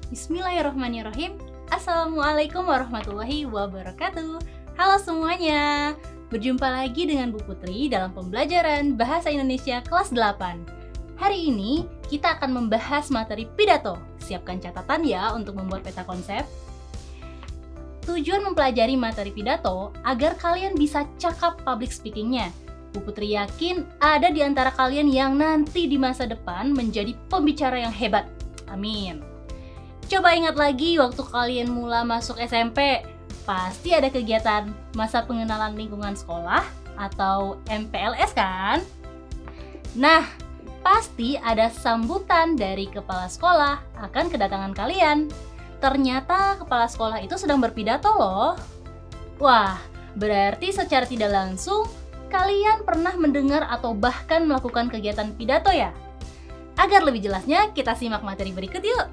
Bismillahirrahmanirrahim. Assalamualaikum warahmatullahi wabarakatuh. Halo semuanya. Berjumpa lagi dengan Bu Putri dalam pembelajaran Bahasa Indonesia kelas 8. Hari ini kita akan membahas materi pidato. Siapkan catatan ya untuk membuat peta konsep. Tujuan mempelajari materi pidato agar kalian bisa cakap public speakingnya. Bu Putri yakin ada di antara kalian yang nanti di masa depan menjadi pembicara yang hebat. Amin. Coba ingat lagi waktu kalian mula masuk SMP, pasti ada kegiatan masa pengenalan lingkungan sekolah atau MPLS kan? Nah, pasti ada sambutan dari kepala sekolah akan kedatangan kalian. Ternyata kepala sekolah itu sedang berpidato loh. Wah, berarti secara tidak langsung kalian pernah mendengar atau bahkan melakukan kegiatan pidato ya? Agar lebih jelasnya, kita simak materi berikut yuk.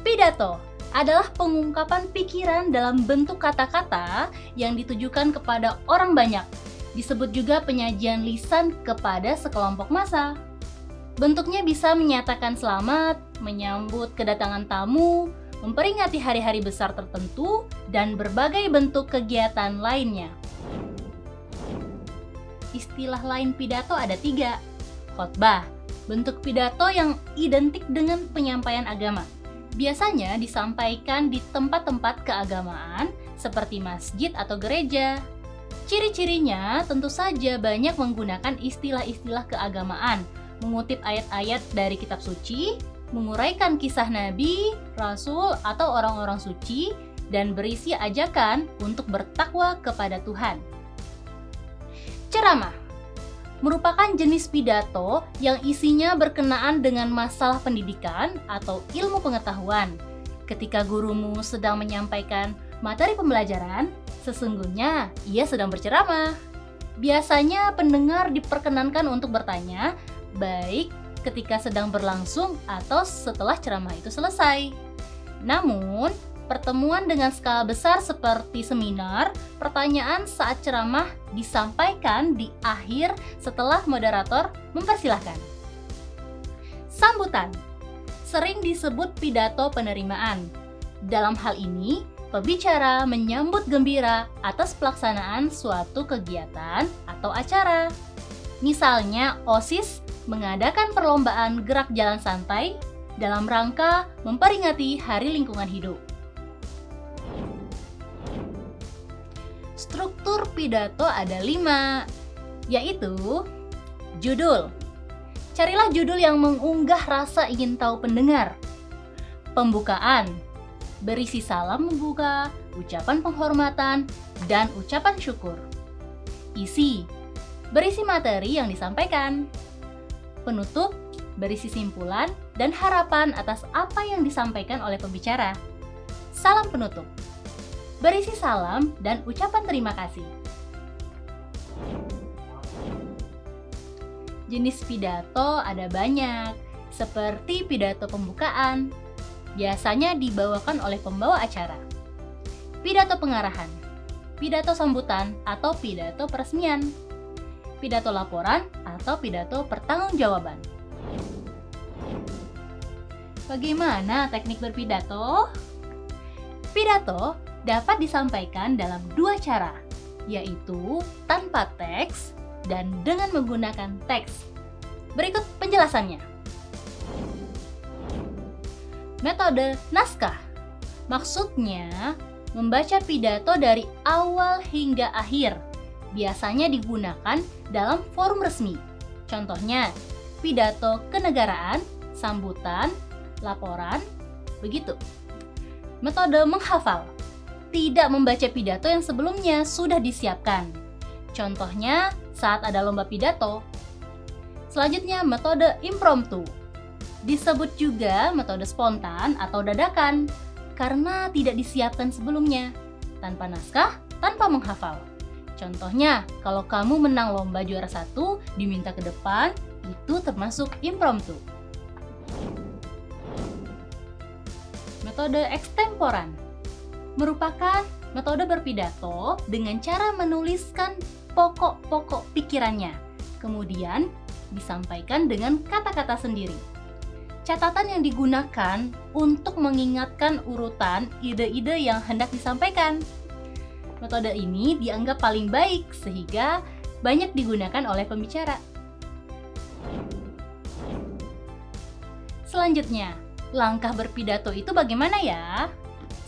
Pidato adalah pengungkapan pikiran dalam bentuk kata-kata yang ditujukan kepada orang banyak. Disebut juga penyajian lisan kepada sekelompok massa. Bentuknya bisa menyatakan selamat, menyambut kedatangan tamu, memperingati hari-hari besar tertentu, dan berbagai bentuk kegiatan lainnya. Istilah lain pidato ada 3. Khotbah, bentuk pidato yang identik dengan penyampaian agama. Biasanya disampaikan di tempat-tempat keagamaan seperti masjid atau gereja. Ciri-cirinya tentu saja banyak menggunakan istilah-istilah keagamaan, mengutip ayat-ayat dari kitab suci, menguraikan kisah nabi, rasul, atau orang-orang suci, dan berisi ajakan untuk bertakwa kepada Tuhan. Ceramah merupakan jenis pidato yang isinya berkenaan dengan masalah pendidikan atau ilmu pengetahuan. Ketika gurumu sedang menyampaikan materi pembelajaran, sesungguhnya ia sedang berceramah. Biasanya pendengar diperkenankan untuk bertanya, baik ketika sedang berlangsung atau setelah ceramah itu selesai. Namun, pertemuan dengan skala besar seperti seminar, pertanyaan saat ceramah disampaikan di akhir setelah moderator mempersilahkan. Sambutan sering disebut pidato penerimaan. Dalam hal ini, pembicara menyambut gembira atas pelaksanaan suatu kegiatan atau acara. Misalnya, OSIS mengadakan perlombaan gerak jalan santai dalam rangka memperingati Hari Lingkungan Hidup. Struktur pidato ada 5, yaitu judul. Carilah judul yang mengunggah rasa ingin tahu pendengar. Pembukaan, berisi salam membuka, ucapan penghormatan, dan ucapan syukur. Isi, berisi materi yang disampaikan. Penutup, berisi simpulan dan harapan atas apa yang disampaikan oleh pembicara. Salam penutup, berisi salam dan ucapan terima kasih. Jenis pidato ada banyak, seperti pidato pembukaan, biasanya dibawakan oleh pembawa acara. Pidato pengarahan, pidato sambutan atau pidato peresmian, pidato laporan atau pidato pertanggungjawaban. Bagaimana teknik berpidato? Pidato dapat disampaikan dalam 2 cara, yaitu tanpa teks dan dengan menggunakan teks. Berikut penjelasannya. Metode naskah maksudnya membaca pidato dari awal hingga akhir. Biasanya digunakan dalam forum resmi. Contohnya, pidato kenegaraan, sambutan, laporan, begitu. Metode menghafal, tidak membaca pidato yang sebelumnya sudah disiapkan. Contohnya saat ada lomba pidato. Selanjutnya metode impromptu. Disebut juga metode spontan atau dadakan karena tidak disiapkan sebelumnya, tanpa naskah, tanpa menghafal. Contohnya, kalau kamu menang lomba juara 1, diminta ke depan, itu termasuk impromptu. Metode ekstemporan merupakan metode berpidato dengan cara menuliskan pokok-pokok pikirannya, kemudian disampaikan dengan kata-kata sendiri. catatan yang digunakan untuk mengingatkan urutan ide-ide yang hendak disampaikan. Metode ini dianggap paling baik sehingga banyak digunakan oleh pembicara. Selanjutnya, langkah berpidato itu bagaimana ya?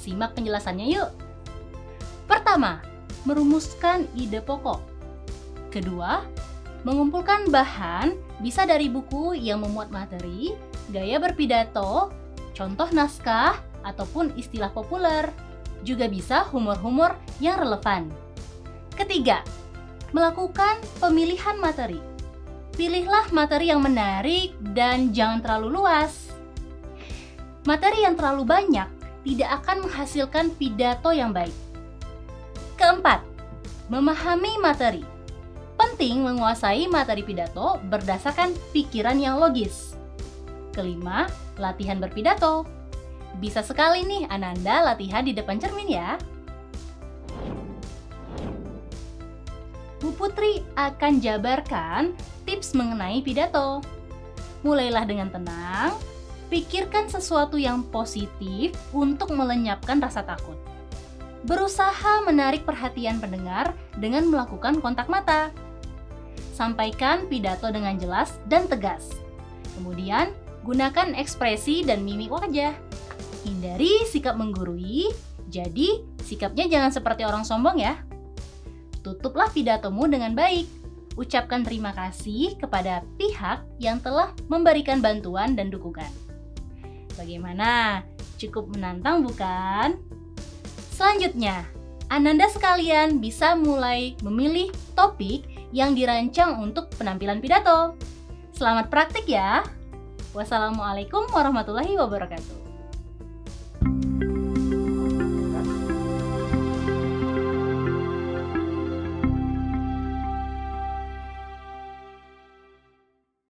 Simak penjelasannya yuk. Pertama, merumuskan ide pokok. Kedua, mengumpulkan bahan bisa dari buku yang memuat materi, gaya berpidato, contoh naskah, ataupun istilah populer. Juga bisa humor-humor yang relevan. Ketiga, melakukan pemilihan materi. Pilihlah materi yang menarik dan jangan terlalu luas. Materi yang terlalu banyak tidak akan menghasilkan pidato yang baik. Keempat, memahami materi. Penting menguasai materi pidato berdasarkan pikiran yang logis. Kelima, latihan berpidato. Bisa sekali nih Ananda latihan di depan cermin ya. Bu Putri akan jabarkan tips mengenai pidato. Mulailah dengan tenang, pikirkan sesuatu yang positif untuk melenyapkan rasa takut. Berusaha menarik perhatian pendengar dengan melakukan kontak mata. Sampaikan pidato dengan jelas dan tegas. Kemudian, gunakan ekspresi dan mimik wajah. Hindari sikap menggurui, jadi sikapnya jangan seperti orang sombong ya. Tutuplah pidatomu dengan baik. Ucapkan terima kasih kepada pihak yang telah memberikan bantuan dan dukungan. Bagaimana? Cukup menantang bukan? Selanjutnya, Ananda sekalian bisa mulai memilih topik yang dirancang untuk penampilan pidato. Selamat praktik ya. Wassalamualaikum warahmatullahi wabarakatuh.